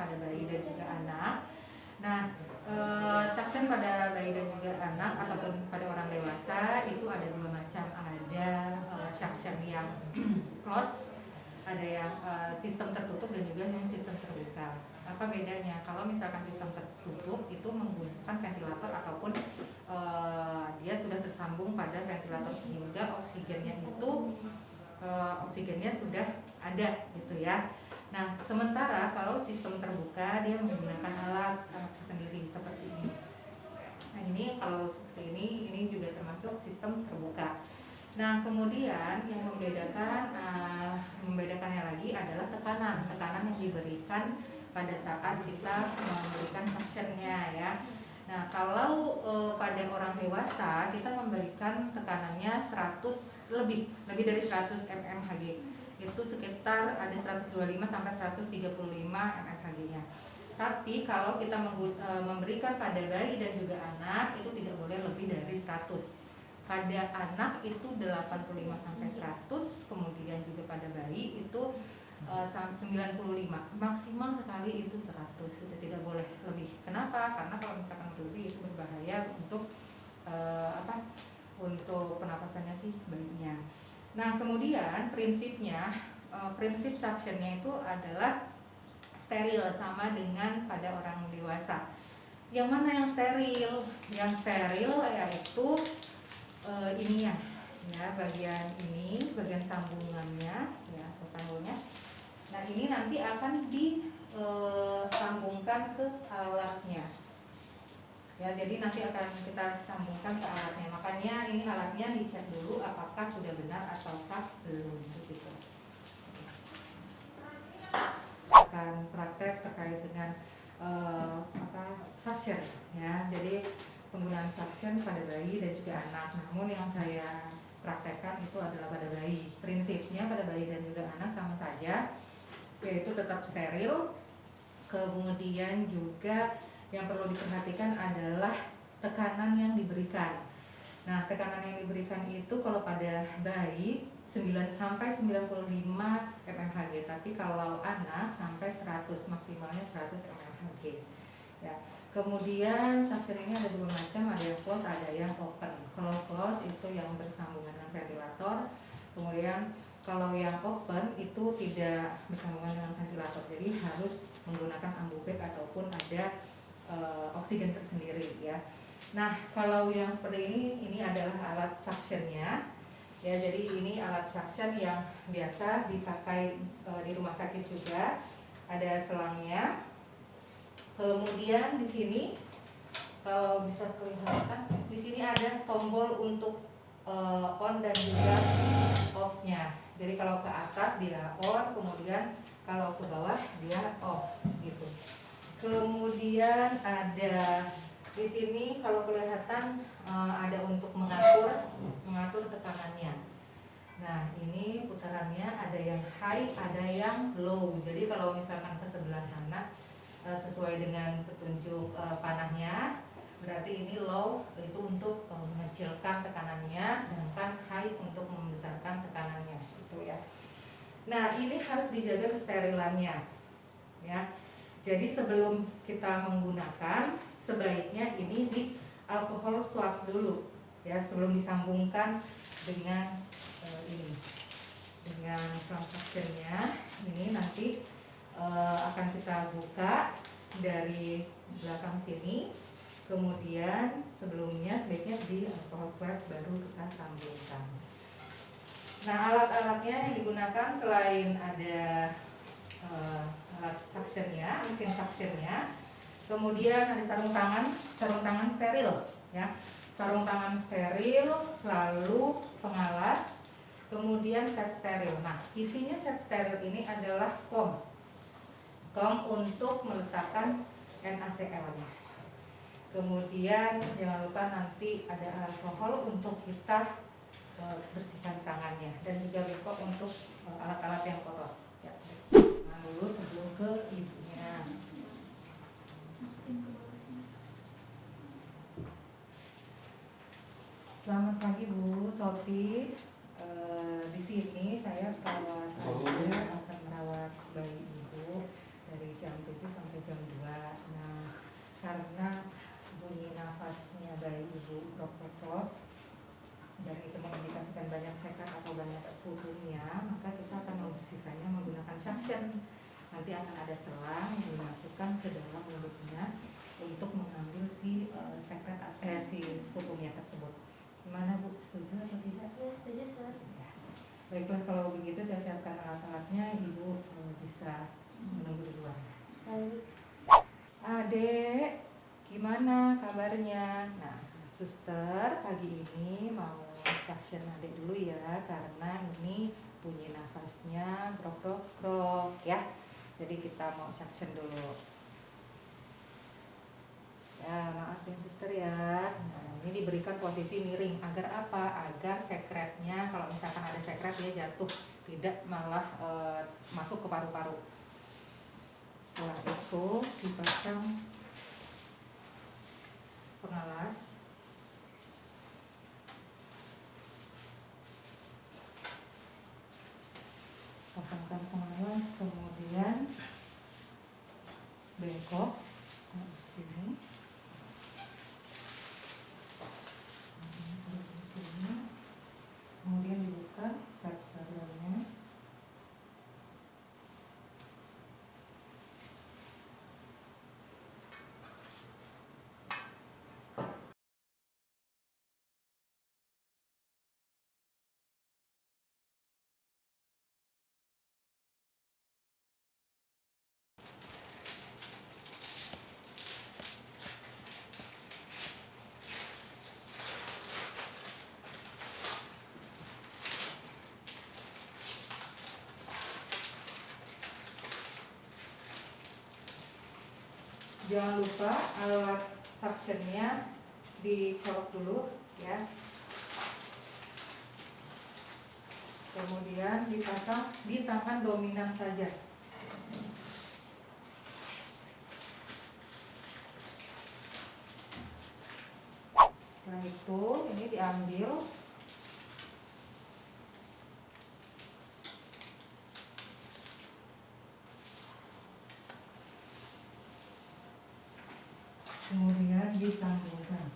pada bayi dan juga anak. Nah, suction pada bayi dan juga anak ataupun pada orang dewasa itu ada dua macam. Ada suction yang close, ada yang sistem tertutup dan juga yang sistem terbuka. Apa bedanya? Kalau misalkan sistem tertutup itu menggunakan ventilator ataupun dia sudah tersambung pada ventilator sehingga oksigennya sudah ada gitu ya. Nah, sementara kalau sistem terbuka dia menggunakan alat tersendiri seperti ini. Nah, ini kalau seperti ini juga termasuk sistem terbuka. Nah, kemudian yang membedakannya lagi adalah tekanan yang diberikan pada saat kita memberikan suctionnya ya. Nah, kalau pada orang dewasa kita memberikan tekanannya 100 lebih dari 100 mmHg. Itu sekitar ada 125 sampai 135 mmHg-nya. Tapi kalau kita memberikan pada bayi dan juga anak itu tidak boleh lebih dari 100. Pada anak itu 85 sampai 100, kemudian juga pada bayi itu 95, maksimal sekali itu 100, kita tidak boleh lebih. Kenapa? Karena kalau misalkan lebih itu berbahaya untuk untuk pernapasannya si bayinya. Nah, kemudian prinsip suctionnya itu adalah steril, sama dengan pada orang dewasa. Yang mana yang steril? Yang steril yaitu ini ya, bagian ini, bagian sambungannya ya, tanggulnya. Nah, ini nanti akan disambungkan ke alatnya. Ya, jadi nanti akan kita sambungkan ke alatnya. Makanya ini alatnya dicek dulu apakah sudah benar ataukah belum begitu. Akan praktek terkait dengan suction ya. Jadi penggunaan suction pada bayi dan juga anak. Namun yang saya praktekkan itu adalah pada bayi. Prinsipnya pada bayi dan juga anak sama saja, yaitu tetap steril. Kemudian juga yang perlu diperhatikan adalah tekanan yang diberikan. Nah, tekanan yang diberikan itu kalau pada bayi 9 sampai 95 mmHg, tapi kalau anak sampai 100, maksimalnya 100 mmHg. Ya. Kemudian suction ini ada dua macam, ada yang close, ada yang open. Kalau close itu yang bersambungan dengan ventilator. Kemudian kalau yang open itu tidak bersambungan dengan ventilator, jadi harus menggunakan ambu bag ataupun ada oksigen tersendiri ya. Nah, kalau yang seperti ini adalah alat suctionnya ya. Jadi ini alat suction yang biasa dipakai di rumah sakit juga. Ada selangnya. Kemudian di sini kalau bisa kelihatan, di sini ada tombol untuk on dan juga off-nya. Jadi kalau ke atas dia on, kemudian kalau ke bawah dia off gitu. Kemudian ada di sini kalau kelihatan ada untuk mengatur tekanannya. Nah, ini putarannya ada yang high, ada yang low. Jadi kalau misalkan ke sebelah sana sesuai dengan petunjuk panahnya, berarti ini low itu untuk mengecilkan tekanannya, sedangkan high untuk membesarkan tekanannya gitu ya. Nah, ini harus dijaga kesterilannya ya. Jadi sebelum kita menggunakan, sebaiknya ini di alkohol swab dulu ya, sebelum disambungkan dengan dengan suctionnya. Ini nanti akan kita buka dari belakang sini, kemudian sebelumnya sebaiknya di alkohol swab baru kita sambungkan. Nah, alat-alatnya yang digunakan selain ada alat suctionnya, mesin suctionnya, kemudian ada sarung tangan steril ya, sarung tangan steril, lalu pengalas, kemudian set steril. Nah, isinya set steril ini adalah kom untuk meletakkan NaCl-nya. Kemudian jangan lupa nanti ada alkohol untuk kita bersihkan tangannya, dan juga bengkok untuk alat-alat yang kotor ya. Nah, dulu sebelum ke ibunya. Selamat pagi Bu Sofi. Di sini saya perawat akan merawat bayi ibu dari jam 7 sampai jam 2. Nah, karena bunyi nafasnya bayi ibu krok-krok dan itu mengindikasikan banyak sekat atau banyak sekutunya, maka kita akan membersihkannya menggunakan suction. Nanti akan ada selang yang dimasukkan ke dalam mulutnya untuk mengambil si si sekutunya tersebut. Gimana Bu, setuju atau tidak? Ya, setuju, setuju. Ya. Baiklah, kalau begitu saya siapkan alat-alatnya, Ibu bisa menunggu di luar. Adek, gimana kabarnya? Nah, suster pagi ini mau suction adek dulu ya, karena ini bunyi nafasnya krok-krok ya. Jadi kita mau suction dulu. Ya, maafin suster ya. Nah, ini diberikan posisi miring. Agar apa? Agar sekretnya, kalau misalkan ada sekret dia jatuh, tidak malah masuk ke paru-paru. Setelah itu dipasang pengalas. Pasangkan pengalas, kemudian bengkok sini. Kemudian dibuka set sterilnya. Jangan lupa alat suctionnya dicolok dulu ya. Kemudian dipasang di tangan dominan saja. Setelah itu ini diambil. Kemudian disambungkan.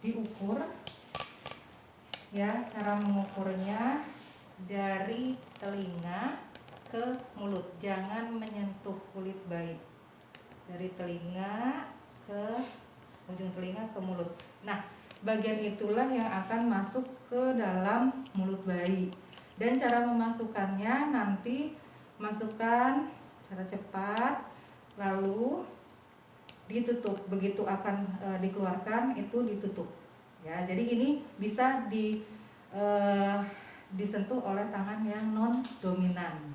Diukur ya, cara mengukurnya dari telinga ke mulut, jangan menyentuh kulit bayi. Dari telinga ke ujung telinga ke mulut. Nah, bagian itulah yang akan masuk ke dalam mulut bayi. Dan cara memasukkannya nanti masukkan secara cepat, lalu ditutup. Begitu akan dikeluarkan itu ditutup. Ya, jadi ini bisa disentuh oleh tangan yang non dominan.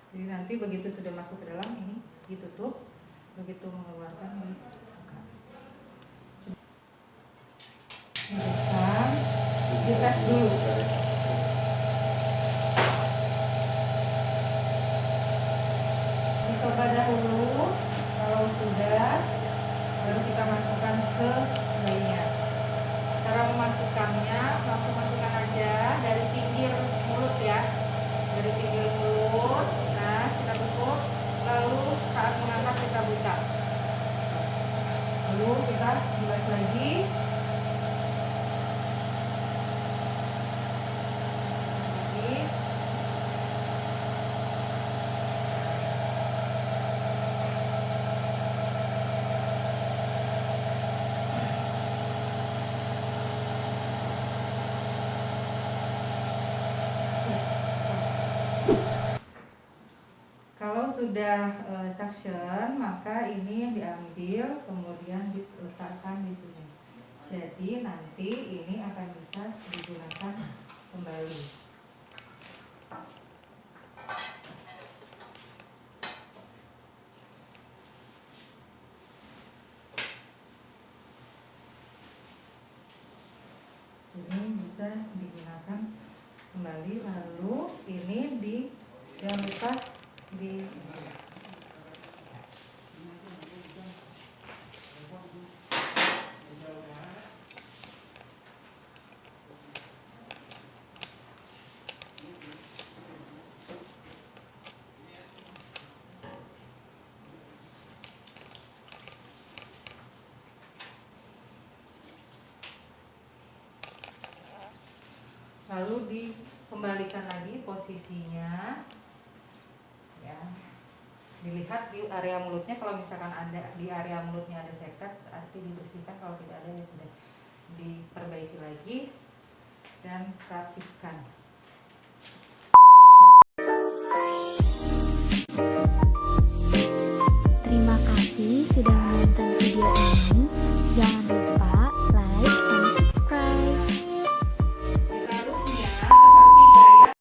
Jadi nanti begitu sudah masuk ke dalam ini ditutup, begitu mengeluarkan dibuka. Sekarang dites dulu. Dicoba dahulu, kalau sudah baru kita masukkan ke bayinya. Cara memasukkannya langsung masukkan aja dari pinggir mulut ya, dari pinggir mulut. Nah, kita tutup, lalu saat mengangkat kita buka, lalu kita buat lagi. Kalau sudah suction, maka ini diambil kemudian diletakkan di sini. Jadi nanti ini akan bisa digunakan kembali. Ini bisa digunakan kembali, lalu ini di Jangan lupa di lalu dikembalikan lagi posisinya ya, dilihat di area mulutnya. Kalau misalkan ada di area mulutnya ada sekat, berarti dibersihkan. Kalau tidak ada ya sudah diperbaiki lagi dan rapikan.